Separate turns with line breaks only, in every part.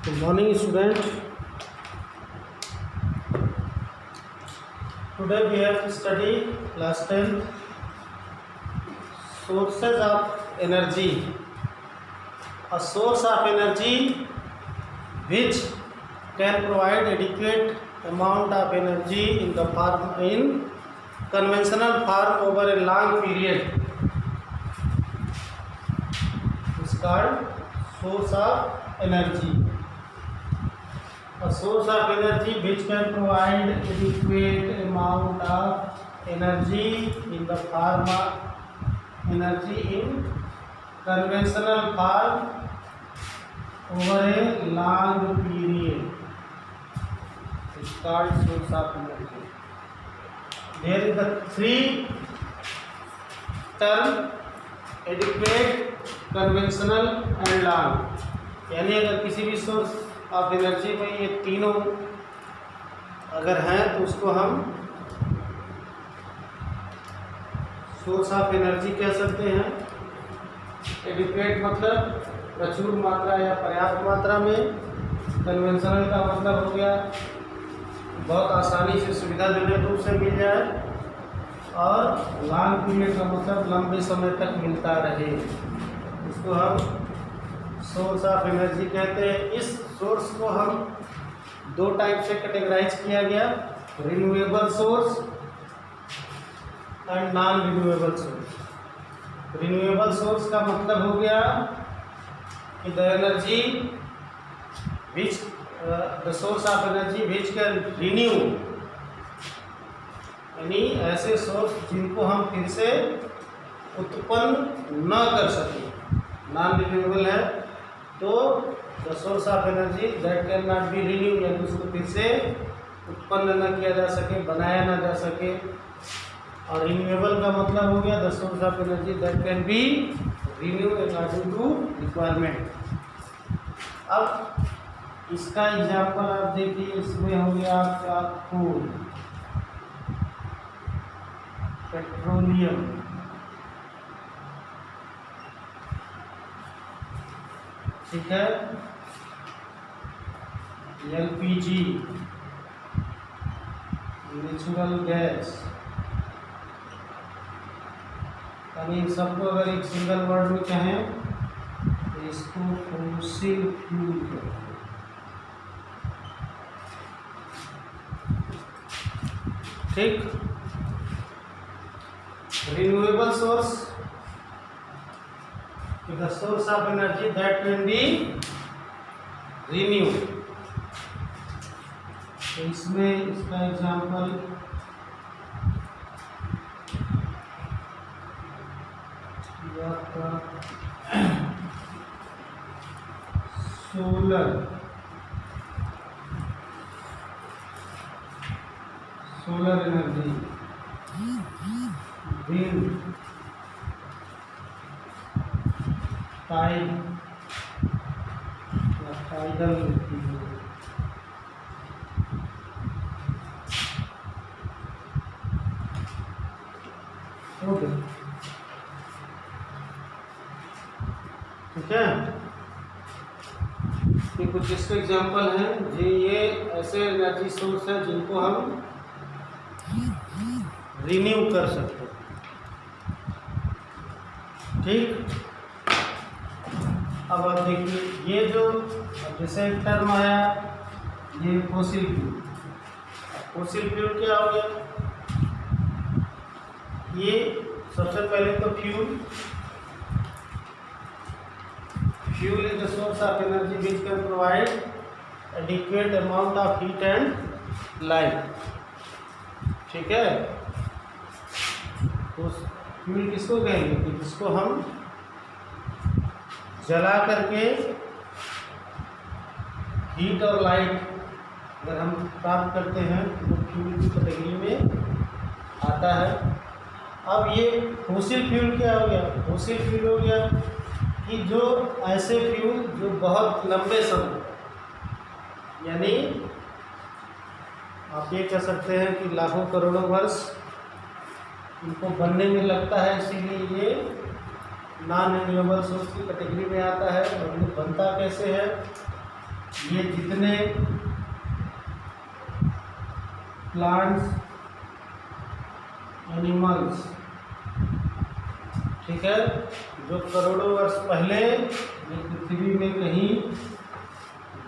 Good morning, student. Today we have to study class 10 sources of energy. A source of energy which can provide adequate amount of energy in conventional form over a long period is called source of energy. A source of energy which can provide adequate amount of energy in the form of energy in conventional form over a long period is called source of energy. There is the three term: adequate, conventional and long. यानी अगर किसी भी source of energy में ये तीनों अगर हैं तो उसको हम सोर्स ऑफ एनर्जी कह सकते हैं। एडिक्वेट मतलब प्रचुर मात्रा या पर्याप्त मात्रा में, कन्वेंशनल का मतलब हो गया बहुत आसानी से सुविधाजनक रूप से मिल जाए, और लॉन्ग पीरियड का मतलब लंबे समय तक मिलता रहे, इसको हम सोर्स ऑफ एनर्जी कहते हैं। इस सोर्स को हम दो टाइप से कैटेगराइज किया गया: renewable source and non renewable source. Renewable source का मतलब हो गया कि the energy which the source of energy which can renew, यानी ऐसे सोर्स जिनको हम फिर से उत्पन्न न कर सकें। नॉन रिन्यूएबल है तो the source of energy that can not be renew, यानी उसको फिर से उत्पन्न न किया जा सके, बनाया न जा सके। और रिन्यूएबल का मतलब हो गया the source of energy that can be renew according to requirement. अब इसका एग्जाम्पल आप देखिए, इसमें हो गया आपका कोल, पेट्रोलियम, ठीक है, एलपीजी, नेचुरल गैस। यानी इन सबको अगर एक सिंगल वर्ड में कहें तो इसको फॉसिल फ्यूल कहते हैं। ठीक। Renewable source, the source of energy that can be renewed। तो इसमें इसका example solar energy, wind, tide या टाइडल, ओके, ठीक है। ये कुछ इसके एग्जाम्पल हैं जी। ये ऐसे एनर्जी सोर्स है जिनको हम रिन्यू कर सकते हैं। ठीक। अब आप देखिए, ये जो जैसे एक टर्म आया, ये फॉसिल फ्यूल। फॉसिल फ्यूल क्या हो गया? ये सबसे पहले तो fuel is the source of energy which can provide adequate amount of heat and light, ठीक है। तो फ्यूल किसको कहेंगे? कि जिसको हम जला करके हीट और लाइट अगर हम प्राप्त करते हैं तो फ्यूल की कैटेगरी में आता है। अब ये फॉसिल फ्यूल क्या हो गया? फॉसिल फ्यूल हो गया कि जो ऐसे फ्यूल जो बहुत लंबे समय, यानी आप ये कह सकते हैं कि लाखों करोड़ों वर्ष इनको बनने में लगता है, इसीलिए ये नॉन रिन्यूएबल सोर्स की कैटेगरी में आता है। और ये बनता कैसे है? ये जितने प्लांट्स, एनिमल्स, ठीक है, जो करोड़ों वर्ष पहले ये पृथ्वी में कहीं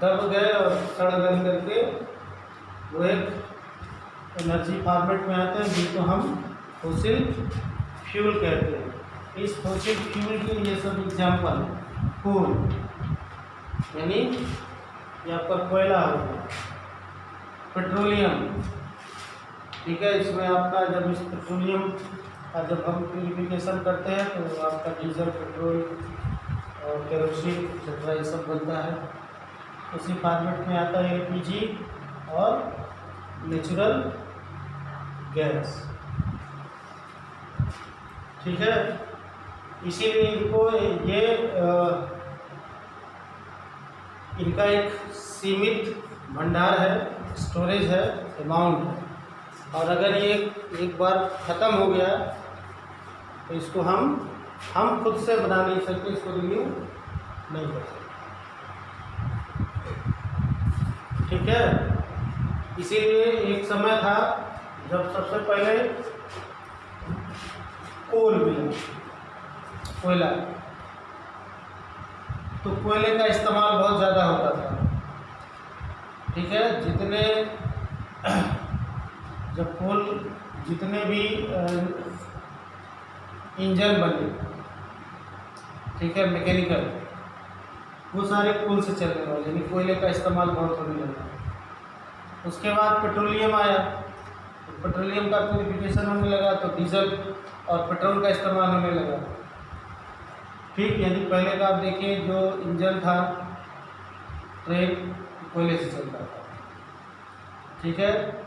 दब गए और सड़ गल करके वो एक एनर्जी फॉर्मेट में आते हैं, जिनको हम फॉसिल फ्यूल कहते हैं। इस फॉसिल फ्यूल के ये सब एग्जाम्पल, कोल यानी ये आपका कोयला हो गया, पेट्रोलियम, ठीक है, इसमें आपका जब इस पेट्रोलियम का जब हम प्यूरिफिकेशन करते हैं तो आपका डीजल, पेट्रोल और केरोसिन एक्सेट्रा ये सब बनता है। उसी फॉर्मेट में आता है एलपीजी और नेचुरल गैस, ठीक है। इसीलिए इनको ये इनका एक सीमित भंडार है, स्टोरेज है, अमाउंट है, और अगर ये एक बार ख़त्म हो गया तो इसको हम खुद से बना नहीं सकते, इसको रिन्यू नहीं कर सकते, ठीक है। इसीलिए एक समय था जब सबसे पहले कोल मिला, कोयला, तो कोयले का इस्तेमाल बहुत ज़्यादा होता था, ठीक है। जब कोल जितने भी इंजन बने, ठीक है, मैकेनिकल, वो सारे कोल से चलने वाले, यानी कोयले का इस्तेमाल बहुत होने लगा। उसके बाद पेट्रोलियम आया, तो पेट्रोलियम का प्यूरिफिकेशन होने लगा तो डीजल और पेट्रोल का इस्तेमाल होने लगा, ठीक। यानी पहले का आप देखिए जो इंजन था ट्रेन कोयले से चलता था, ठीक है।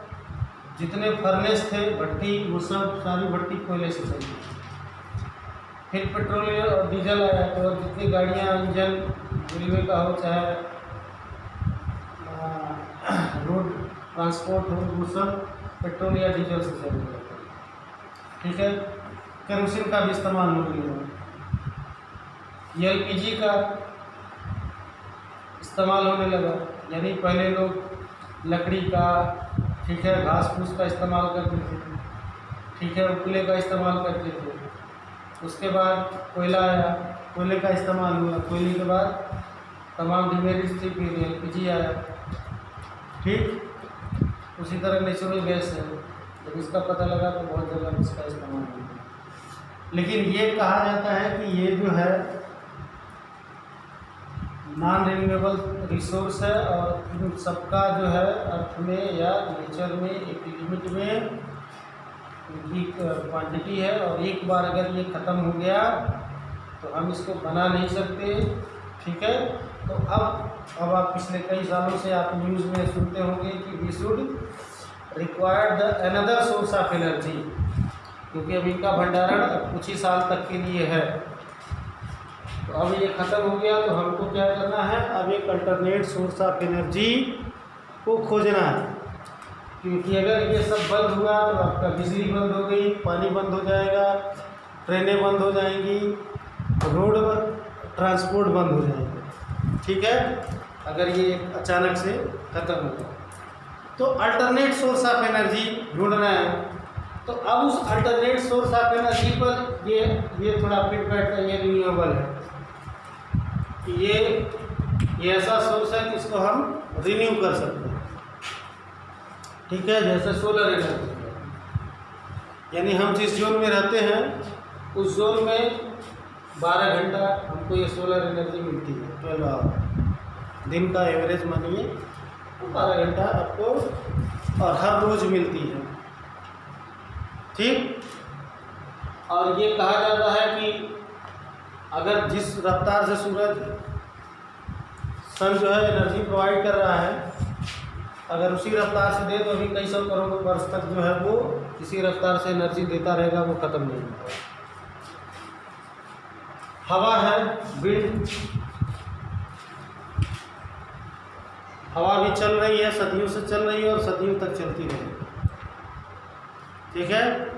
जितने फर्नेस थे, भट्टी, वो सब सारी भट्टी कोयले से चलती थी। फिर पेट्रोल और डीजल आया तो जितनी गाड़ियाँ, इंजन रेलवे का हो चाहे रोड ट्रांसपोर्ट हो, वो सब पेट्रोल या डीजल से चलने लगे, ठीक है। केरोसिन का भी इस्तेमाल होने लगा, एलपीजी का इस्तेमाल होने लगा, यानी पहले लोग लकड़ी का, ठीक है, घास फूस का इस्तेमाल करते थे, ठीक है, उपले का इस्तेमाल करते थे। उसके बाद कोयला आया, कोयले का इस्तेमाल हुआ, कोयले के बाद तमाम डिमेरिट्स थी, फिर एलपीजी आया, ठीक। उसी तरह नेचुरल गैस है, जब इसका पता लगा तो बहुत जगह इसका इस्तेमाल हुआ। लेकिन ये कहा जाता है कि ये जो है नॉन रिन्यूएबल रिसोर्स है, और इन सबका जो है अर्थ में या नेचर में एक लिमिट में इनकी क्वांटिटी है, और एक बार अगर ये ख़त्म हो गया तो हम इसको बना नहीं सकते, ठीक है। तो अब आप पिछले कई सालों से आप न्यूज़ में सुनते होंगे कि we should require the another source of energy, क्योंकि अब इनका भंडारण अब कुछ ही साल तक के लिए है। तो अब ये ख़त्म हो गया तो हमको क्या करना है, अब एक अल्टरनेट सोर्स ऑफ एनर्जी को खोजना है, क्योंकि अगर ये सब बंद हुआ तो आपका बिजली बंद हो गई, पानी बंद हो जाएगा, ट्रेनें बंद हो जाएंगी, रोड ट्रांसपोर्ट बंद हो जाएगा, ठीक है, अगर ये अचानक से ख़त्म हो गया। तो अल्टरनेट सोर्स ऑफ एनर्जी ढूंढना है। तो अब उस अल्टरनेट सोर्स ऑफ एनर्जी पर ये थोड़ा फिट बैठता है, ये रिन्यूएबल है, ये ऐसा सोर्स है कि इसको हम रिन्यू कर सकते हैं, ठीक है, जैसे सोलर एनर्जी, यानी हम जिस जोन में रहते हैं उस जोन में 12 घंटा हमको ये सोलर एनर्जी मिलती है, 12 आवर, दिन का एवरेज मानिए तो 12 घंटा आपको और हर रोज़ मिलती है, ठीक। और ये कहा जाता है कि अगर जिस रफ्तार से सूरज सन जो है एनर्जी प्रोवाइड कर रहा है, अगर उसी रफ्तार से दे तो अभी कई सौ करोड़ वर्ष तक जो है वो इसी रफ्तार से एनर्जी देता रहेगा, वो ख़त्म नहीं होगा। हवा है, विंड, हवा भी चल रही है, सदियों से चल रही है और सदियों तक चलती रहेगी, ठीक है।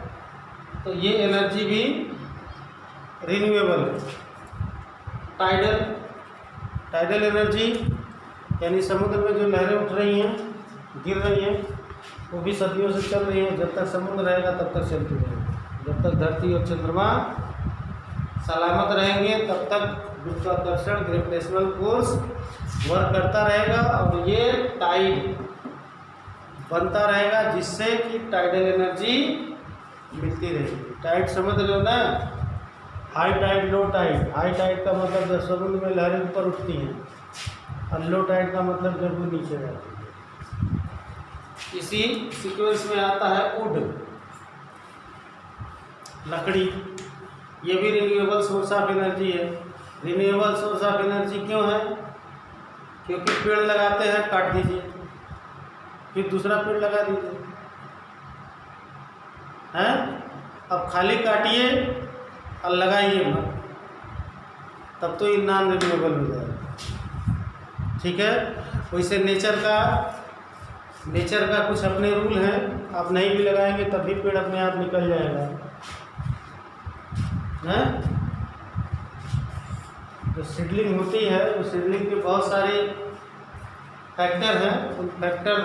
तो ये एनर्जी भी रिन्यूएबल है। टाइडल एनर्जी यानी समुद्र में जो लहरें उठ रही हैं, गिर रही हैं, वो भी सदियों से चल रही हैं। जब तक समुद्र रहेगा तब तक चलती रहेगी। जब तक धरती और चंद्रमा सलामत रहेंगे तब तक गुरुत्वाकर्षण ग्रेविटेशनल फोर्स वर्क करता रहेगा और ये टाइड बनता रहेगा, जिससे कि टाइडल एनर्जी मिलती रहेगी। टाइड समझ रहे हो ना, high tide low tide. High tide का मतलब जब समुद्र में लहरें ऊपर उठती हैं, और लो टाइड का मतलब जब वो नीचे जाती है। इसी सीक्वेंस में आता है वुड, लकड़ी। ये भी रिन्यूएबल सोर्स ऑफ एनर्जी है। रिन्यूएबल सोर्स ऑफ एनर्जी क्यों है? क्योंकि पेड़ लगाते हैं, काट दीजिए, फिर दूसरा पेड़ लगा दीजिए, हैं? अब खाली काटिए और लगाइए मत, तब तो ये नॉन रिन्यूएबल हो जाएगा। ठीक है, वैसे नेचर का कुछ अपने रूल हैं। आप नहीं भी लगाएंगे तब भी पेड़ अपने आप निकल जाएगा, हैं? जो सीडलिंग होती है, वो सीडलिंग के बहुत सारे फैक्टर हैं। उन फैक्टर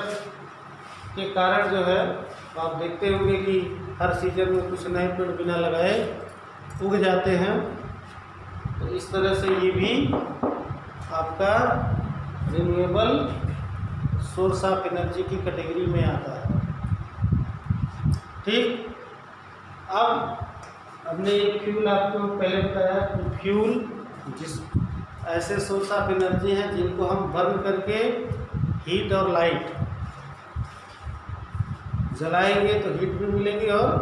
के कारण जो है आप देखते होंगे कि हर सीजन में कुछ नए पेड़ बिना लगाए उग जाते हैं। तो इस तरह से ये भी आपका रिन्यूएबल सोर्स ऑफ एनर्जी की कैटेगरी में आता है। ठीक, अब हमने एक फ्यूल आपको पहले बताया कि फ्यूल जिस ऐसे सोर्स ऑफ एनर्जी हैं जिनको हम बर्न करके हीट और लाइट जलाएंगे तो हीट भी मिलेगी और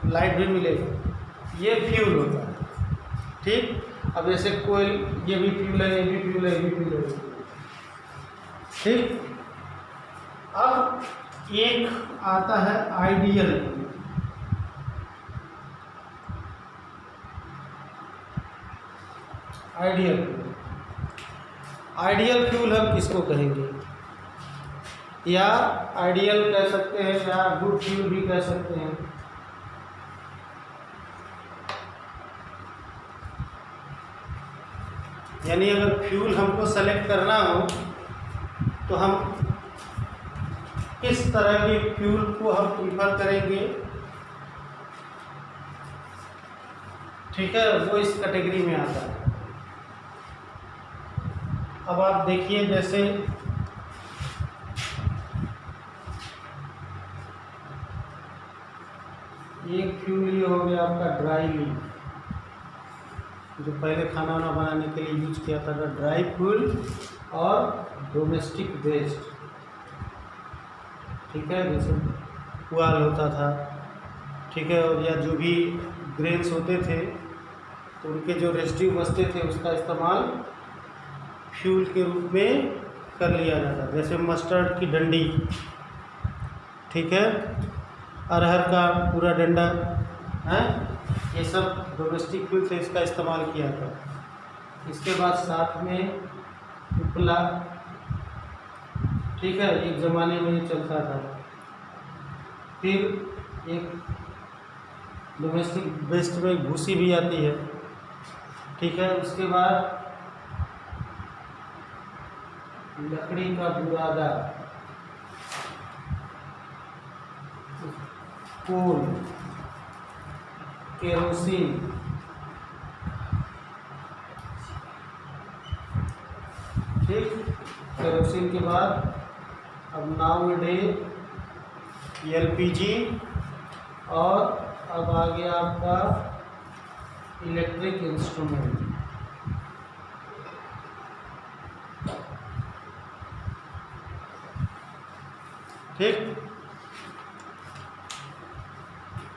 लाइट भी मिलेगी, ये फ्यूल होता है। ठीक, अब जैसे कोयल, ये भी फ्यूल है, ये भी फ्यूल है, ये भी फ्यूल है। ठीक, अब एक आता है आइडियल। आइडियल फ्यूल हम किसको कहेंगे? या आइडियल कह सकते हैं या गुड फ्यूल भी कह सकते हैं। यानी अगर फ्यूल हमको सेलेक्ट करना हो तो हम किस तरह के फ्यूल को हम प्रीफर करेंगे, ठीक है, वो इस कैटेगरी में आता है। अब आप देखिए, जैसे एक फ्यूल ये हो गया आपका ड्राई लीफ, जो पहले खाना वाना बनाने के लिए यूज किया था, ड्राई फ्यूल और डोमेस्टिक वेस्ट। ठीक है, जैसे पुआल होता था, ठीक है, और या जो भी ग्रेन्स होते थे तो उनके जो रेसिड्यू बचते थे उसका इस्तेमाल फ्यूल के रूप में कर लिया जाता। जैसे मस्टर्ड की डंडी, ठीक है, अरहर का पूरा डंडा है, ये सब डोमेस्टिक फ्यूल से इसका इस्तेमाल किया था। इसके बाद साथ में उपला, ठीक है, एक ज़माने में ये चलता था। फिर एक डोमेस्टिक वेस्ट में भूसी भी आती है, ठीक है। उसके बाद लकड़ी का बुरादा, कोल, केरोसिन, ठीक। केरोसिन के बाद अब नाउ डे एलपीजी, और अब आ गया आपका इलेक्ट्रिक इंस्ट्रूमेंट। ठीक,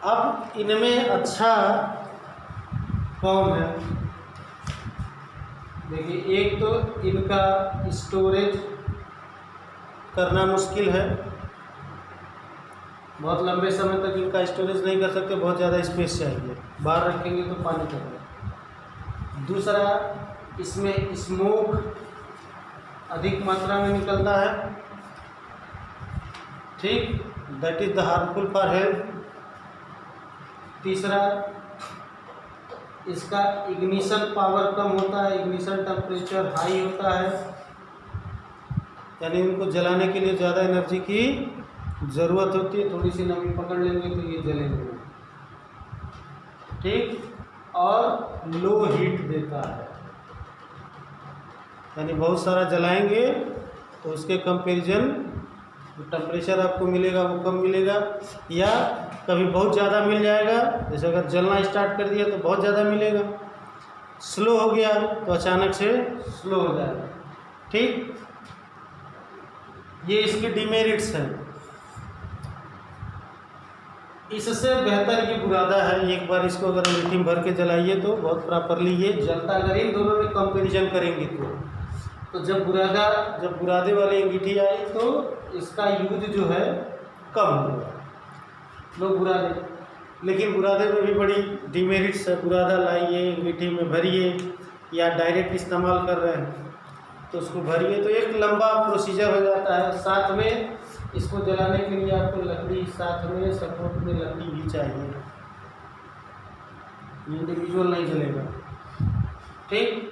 अब इनमें अच्छा कौन है? देखिए, एक तो इनका स्टोरेज करना मुश्किल है, बहुत लंबे समय तक इनका स्टोरेज नहीं कर सकते, बहुत ज़्यादा स्पेस चाहिए, बाहर रखेंगे तो पानी चलेगा। दूसरा, इसमें स्मोक अधिक मात्रा में निकलता है, ठीक, that is the harmful for health. तीसरा, इसका इग्निशन पावर कम होता है, इग्निशन टेम्परेचर हाई होता है, यानी उनको जलाने के लिए ज़्यादा एनर्जी की ज़रूरत होती है। थोड़ी सी नमी पकड़ लेंगे तो ये जलेंगे, ठीक। और लो हीट देता है, यानी बहुत सारा जलाएंगे तो उसके कंपैरिजन जो टेम्परेचर आपको मिलेगा वो कम मिलेगा, या कभी बहुत ज़्यादा मिल जाएगा। जैसे अगर जलना स्टार्ट कर दिया तो बहुत ज़्यादा मिलेगा, स्लो हो गया तो अचानक से स्लो हो जाएगा, ठीक। ये इसके डिमेरिट्स हैं। इससे बेहतर ये बुरादा है, एक बार इसको अगर अंगीठी में भर के जलाइए तो बहुत प्रॉपरली ये जलता। अगर इन दोनों में कंपैरिजन करेंगे तो जब बुरादे वाली अंगीठी आई तो इसका यूज जो है कम होगा, लोग बुरादे, लेकिन बुरादे में भी बड़ी डिमेरिट्स है। बुरादा लाइए, अंगीठी में भरिए, या डायरेक्ट इस्तेमाल कर रहे हैं तो उसको भरिए, तो एक लंबा प्रोसीजर हो जाता है। साथ में इसको जलाने के लिए आपको लकड़ी, साथ में सपोर्ट में लकड़ी भी चाहिए, इंडिविजुअल नहीं जलेगा, ठीक।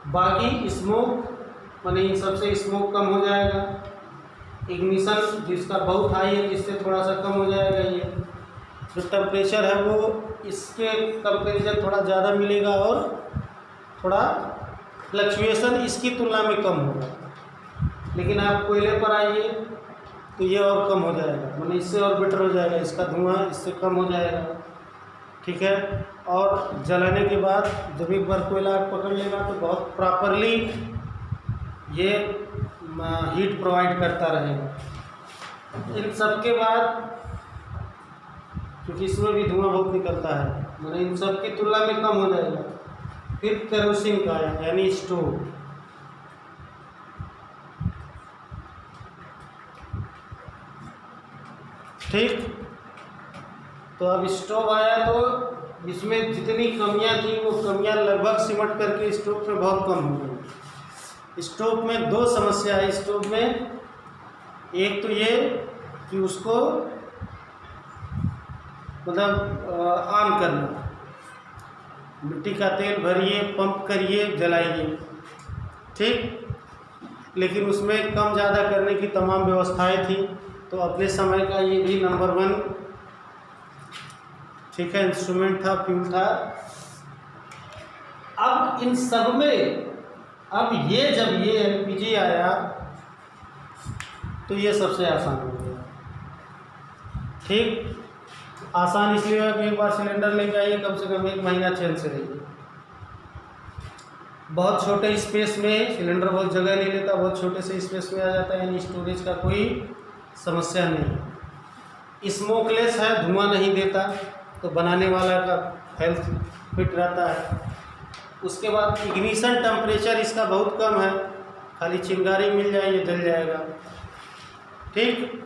बाकी स्मोक माने इन सबसे स्मोक कम हो जाएगा। इग्निशन जिसका बहुत हाई है, जिससे थोड़ा सा कम हो जाएगा। ये जो टेम्परेचर है वो इसके कंपैरिजन थोड़ा ज़्यादा मिलेगा और थोड़ा फ्लक्चुएशन इसकी तुलना में कम होगा। लेकिन आप कोयले पर आइए तो ये और कम हो जाएगा, माने इससे और बेटर हो जाएगा, इसका धुआं इससे कम हो जाएगा, ठीक है। और जलाने के बाद जब एक बार कोयला पकड़ लेगा तो बहुत प्रॉपरली ये हीट प्रोवाइड करता रहेगा। इन सब के बाद क्योंकि इसमें भी धुआं बहुत निकलता है, माने इन सब की तुलना में कम हो जाएगा। फिर केरोसिन का यानी स्टोव, ठीक। तो अब स्टोव आया तो इसमें जितनी कमियां थी वो कमियां लगभग सिमट करके स्टोव में बहुत कम हो गई। स्टोव में दो समस्या है स्टोव में। एक तो ये कि उसको मतलब ऑन करना, मिट्टी का तेल भरिए, पंप करिए, जलाइए, ठीक। लेकिन उसमें कम ज़्यादा करने की तमाम व्यवस्थाएं थी, तो अपने समय का ये भी नंबर 1, ठीक है, इंस्ट्रूमेंट था, फ्यूल था। अब इन सब में अब ये जब ये एलपीजी आया तो ये सबसे आसान हो गया, ठीक। आसान इसलिए है कि एक बार सिलेंडर लेके आइए, कम से कम 1 महीना चैन से रहिए। बहुत छोटे स्पेस में सिलेंडर बहुत जगह नहीं लेता, बहुत छोटे से स्पेस में आ जाता है, यानी स्टोरेज का कोई समस्या नहीं। स्मोकलेस है, धुआं नहीं देता, तो बनाने वाला का हेल्थ फिट रहता है। उसके बाद इग्निशन टेम्परेचर इसका बहुत कम है, खाली चिंगारी मिल जाए ये जल जाएगा, ठीक।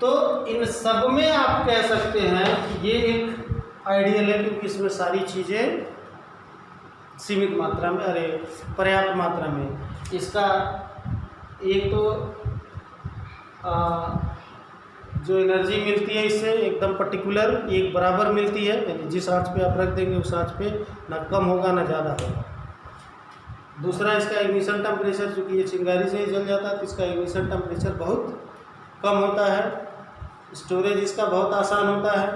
तो इन सब में आप कह सकते हैं कि ये एक आइडियल है, क्योंकि इसमें सारी चीज़ें सीमित मात्रा में, पर्याप्त मात्रा में। इसका एक तो जो एनर्जी मिलती है इससे एकदम पर्टिकुलर एक बराबर मिलती है, यानी जिस आंच पे आप रख देंगे उस आंच पे ना कम होगा ना ज़्यादा होगा। दूसरा इसका इग्निशन टेम्परेचर, चूँकि ये चिंगारी से ही जल जाता है तो इसका इग्निशन टेम्परेचर बहुत कम होता है। स्टोरेज इसका बहुत आसान होता है,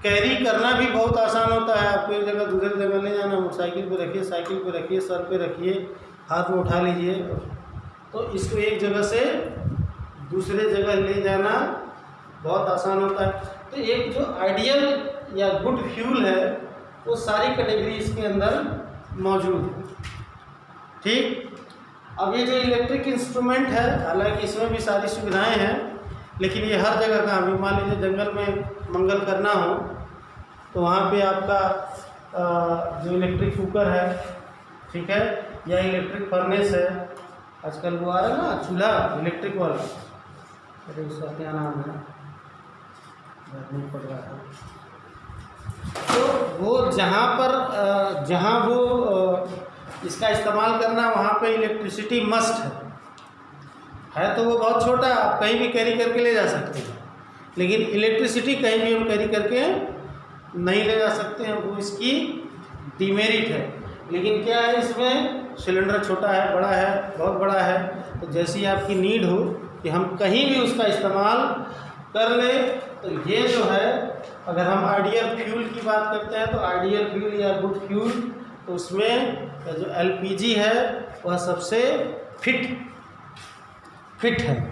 कैरी करना भी बहुत आसान होता है। आपको एक जगह दूसरी जगह ले जाना, मोटरसाइकिल पे रखिए, साइकिल पे रखिए, सर पे रखिए, हाथ में उठा लीजिए, तो इसको एक जगह से दूसरे जगह ले जाना बहुत आसान होता है। तो एक जो आइडियल या गुड फ्यूल है वो सारी कैटेगरी इसके अंदर मौजूद है, ठीक। अब ये जो इलेक्ट्रिक इंस्ट्रूमेंट है, हालांकि इसमें भी सारी सुविधाएं हैं, लेकिन ये हर जगह का, अभी मान लीजिए जंगल में मंगल करना हो तो वहाँ पे आपका जो इलेक्ट्रिक कुकर है, ठीक है, या इलेक्ट्रिक फर्नेस है, आजकल वो आ रहा है ना चूल्हा इलेक्ट्रिक वाला, अरे उसका क्या नाम है, नहीं पड़ रहा है। तो वो जहाँ वो इसका इस्तेमाल करना, वहाँ पे इलेक्ट्रिसिटी मस्ट है तो वो बहुत छोटा, आप कहीं भी कैरी करके ले जा सकते हैं, लेकिन इलेक्ट्रिसिटी कहीं भी हम कैरी करके नहीं ले जा सकते हैं, वो इसकी डिमेरिट है। लेकिन क्या है, इसमें सिलेंडर छोटा है, बड़ा है, बहुत बड़ा है, तो जैसी आपकी नीड हो कि हम कहीं भी उसका इस्तेमाल कर लें, तो ये जो है, अगर हम आइडियल फ्यूल की बात करते हैं तो आइडियल फ्यूल या गुड फ्यूल, तो उसमें जो एलपीजी है वह सबसे फिट है।